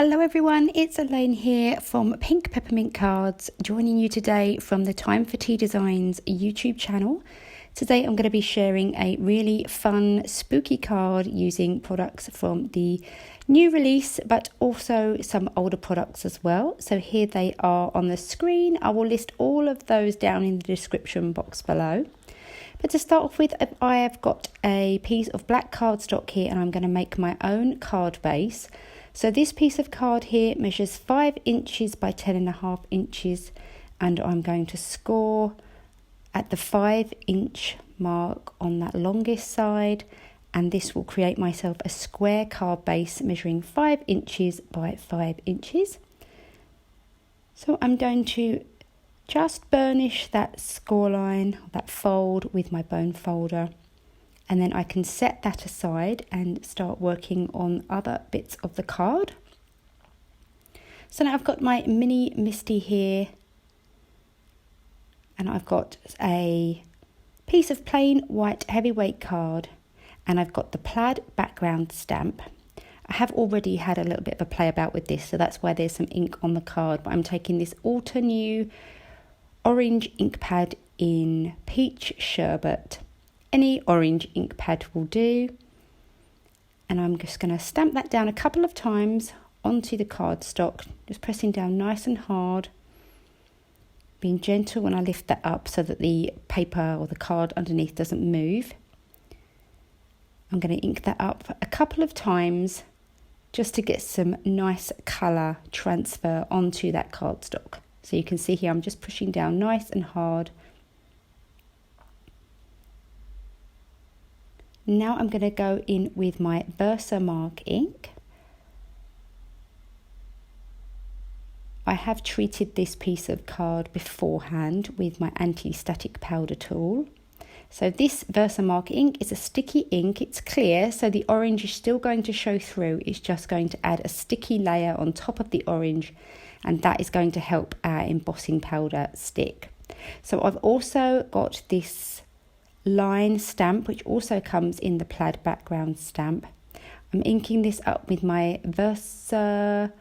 Hello everyone, it's Elaine here from Pink Peppermint Cards, joining you today from the Time for Tea Designs YouTube channel. Today I'm going to be sharing a really fun spooky card using products from the new release, but also some older products as well. So here they are on the screen. I will list all of those down in the description box below. But to start off with, I have got a piece of black cardstock here and I'm going to make my own card base. So this piece of card here measures 5 inches by 10.5 inches, and I'm going to score at the 5-inch mark on that longest side, and this will create myself a square card base measuring 5 inches by 5 inches. So I'm going to just burnish that score line, that fold, with my bone folder. And then I can set that aside and start working on other bits of the card. So now I've got my mini Misty here. And I've got a piece of plain white heavyweight card. And I've got the plaid background stamp. I have already had a little bit of a play about with this, so that's why there's some ink on the card. But I'm taking this Alter New orange ink pad in Peach Sherbet. Any orange ink pad will do, and I'm just going to stamp that down a couple of times onto the cardstock, just pressing down nice and hard, being gentle when I lift that up so that the paper or the card underneath doesn't move. I'm going to ink that up a couple of times just to get some nice colour transfer onto that cardstock. So you can see here I'm just pushing down nice and hard. Now I'm going to go in with my Versamark ink. I have treated this piece of card beforehand with my anti-static powder tool. So this Versamark ink is a sticky ink. It's clear, so the orange is still going to show through. It's just going to add a sticky layer on top of the orange, and that is going to help our embossing powder stick. So I've also got this line stamp, which also comes in the plaid background stamp. I'm inking this up with my Versafine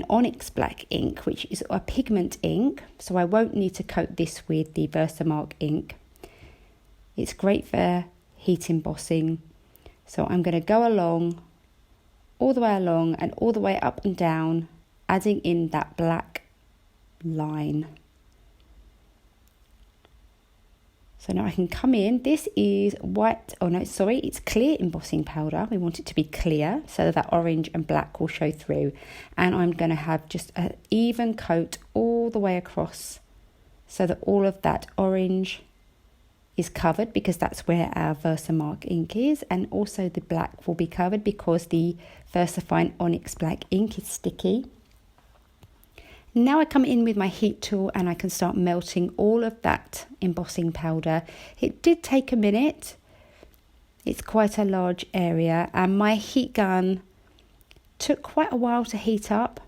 Onyx black ink, which is a pigment ink, so I won't need to coat this with the Versamark ink. It's great for heat embossing, so I'm going to go along, all the way along and all the way up and down, adding in that black line. So now I can come in. This is it's clear embossing powder. We want it to be clear so that orange and black will show through. And I'm going to have just an even coat all the way across so that all of that orange is covered, because that's where our Versamark ink is. And also the black will be covered because the Versafine Onyx black ink is sticky. Now I come in with my heat tool and I can start melting all of that embossing powder. It did take a minute. It's quite a large area, and my heat gun took quite a while to heat up,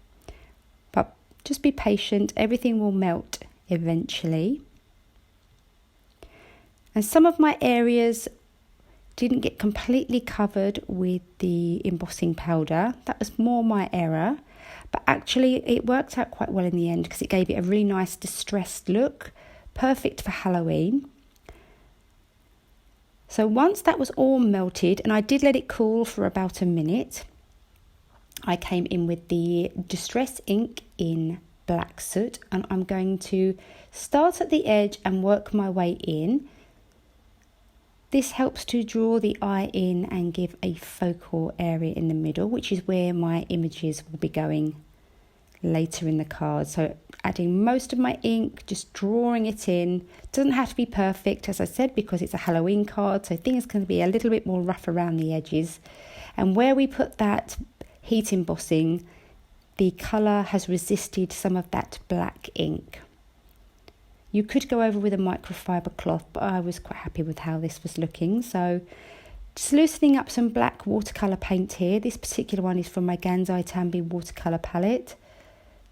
but just be patient, everything will melt eventually. And some of my areas didn't get completely covered with the embossing powder. That was more my error. But actually it worked out quite well in the end, because it gave it a really nice distressed look, perfect for Halloween. So once that was all melted, and I did let it cool for about a minute, I came in with the Distress ink in Black Soot, and I'm going to start at the edge and work my way in. This helps to draw the eye in and give a focal area in the middle, which is where my images will be going later in the card. So adding most of my ink, just drawing it in. Doesn't have to be perfect, as I said, because it's a Halloween card, so things can be a little bit more rough around the edges. And where we put that heat embossing, the colour has resisted some of that black ink. You could go over with a microfiber cloth, but I was quite happy with how this was looking. So just loosening up some black watercolour paint here. This particular one is from my Gansai Tambi watercolour palette.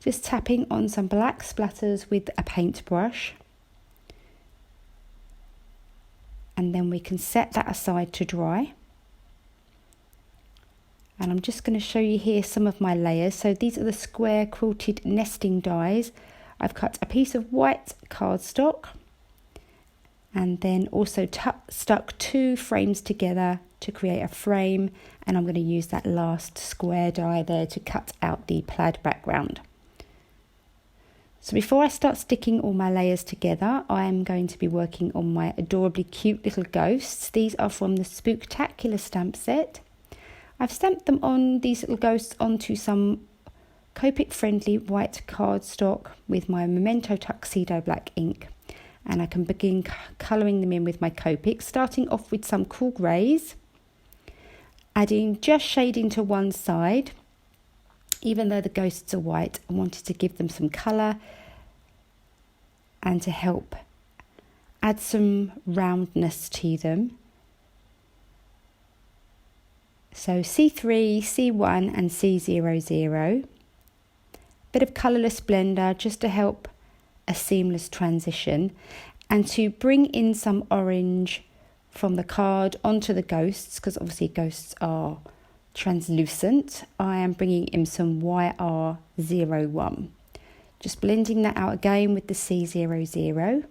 Just tapping on some black splatters with a paintbrush. And then we can set that aside to dry. And I'm just going to show you here some of my layers. So these are the Square Quilted Nesting dies. I've cut a piece of white cardstock and then also stuck 2 frames together to create a frame, and I'm going to use that last square die there to cut out the plaid background. So before I start sticking all my layers together, I am going to be working on my adorably cute little ghosts. These are from the Spooktacular Stamp Set. I've stamped them on, these little ghosts, onto some Copic friendly white cardstock with my Memento Tuxedo black ink. And I can begin colouring them in with my Copic, starting off with some cool greys, adding just shading to one side. Even though the ghosts are white, I wanted to give them some colour and to help add some roundness to them. So C3, C1 and C00. Bit of colourless blender just to help a seamless transition, and to bring in some orange from the card onto the ghosts, because obviously ghosts are translucent. I am bringing in some YR01, just blending that out again with the C00,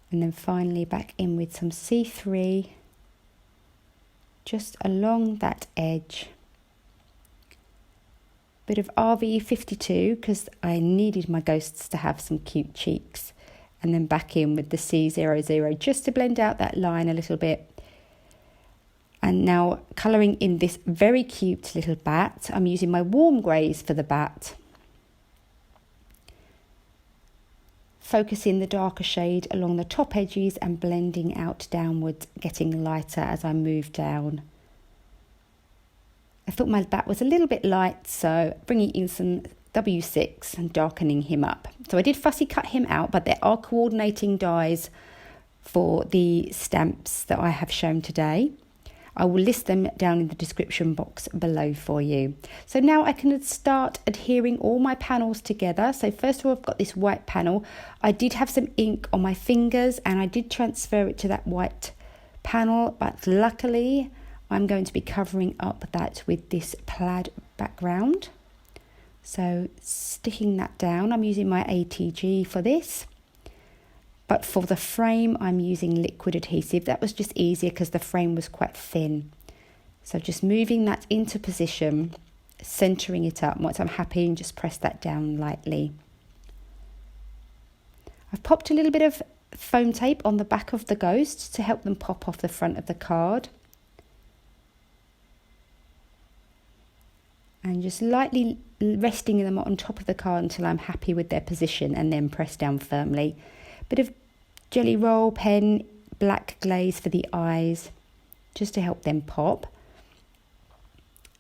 and then finally back in with some C3 just along that edge. Bit of RV52 because I needed my ghosts to have some cute cheeks, and then back in with the C00 just to blend out that line a little bit. And now colouring in this very cute little bat. I'm using my warm greys for the bat, focusing the darker shade along the top edges and blending out downwards, getting lighter as I move down. I thought my bat was a little bit light, so bringing in some W6 and darkening him up. So I did fussy cut him out, but there are coordinating dies for the stamps that I have shown today. I will list them down in the description box below for you. So now I can start adhering all my panels together. So first of all, I've got this white panel. I did have some ink on my fingers and I did transfer it to that white panel, but luckily I'm going to be covering up that with this plaid background. So sticking that down, I'm using my ATG for this. But for the frame, I'm using liquid adhesive. That was just easier because the frame was quite thin. So just moving that into position, centering it up. Once I'm happy, and just press that down lightly. I've popped a little bit of foam tape on the back of the ghosts to help them pop off the front of the card. And just lightly resting them on top of the card until I'm happy with their position, and then press down firmly. Bit of jelly roll pen, black glaze for the eyes, just to help them pop.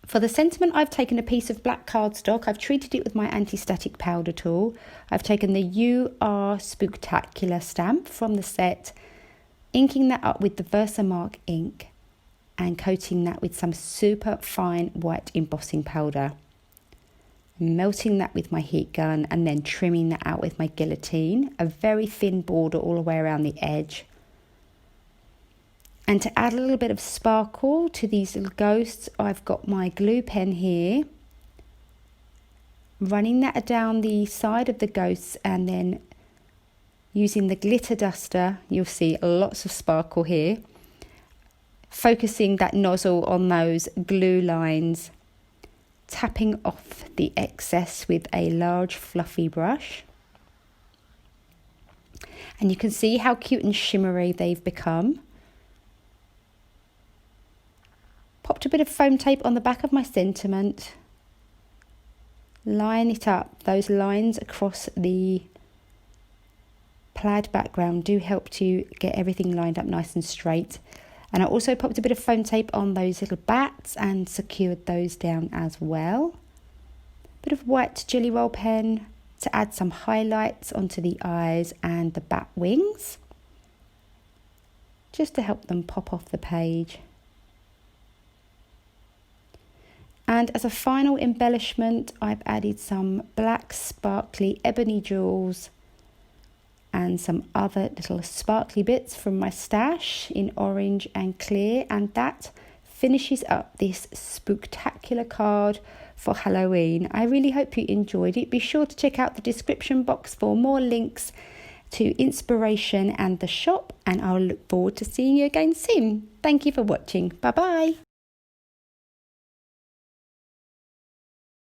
For the sentiment, I've taken a piece of black cardstock. I've treated it with my anti-static powder tool. I've taken the UR Spooktacular stamp from the set, inking that up with the Versamark ink, and coating that with some super fine white embossing powder. Melting that with my heat gun and then trimming that out with my guillotine. A very thin border all the way around the edge. And to add a little bit of sparkle to these little ghosts, I've got my glue pen here. Running that down the side of the ghosts and then using the glitter duster, you'll see lots of sparkle here. Focusing that nozzle on those glue lines, tapping off the excess with a large fluffy brush. And you can see how cute and shimmery they've become. Popped a bit of foam tape on the back of my sentiment. Line it up. Those lines across the plaid background do help to get everything lined up nice and straight. And I also popped a bit of foam tape on those little bats and secured those down as well. Bit of white jelly roll pen to add some highlights onto the eyes and the bat wings, just to help them pop off the page. And as a final embellishment, I've added some black sparkly ebony jewels and some other little sparkly bits from my stash in orange and clear, and that finishes up this spooktacular card for Halloween. I really hope you enjoyed it. Be sure to check out the description box for more links to inspiration and the shop, and I'll look forward to seeing you again soon. Thank you for watching. Bye bye.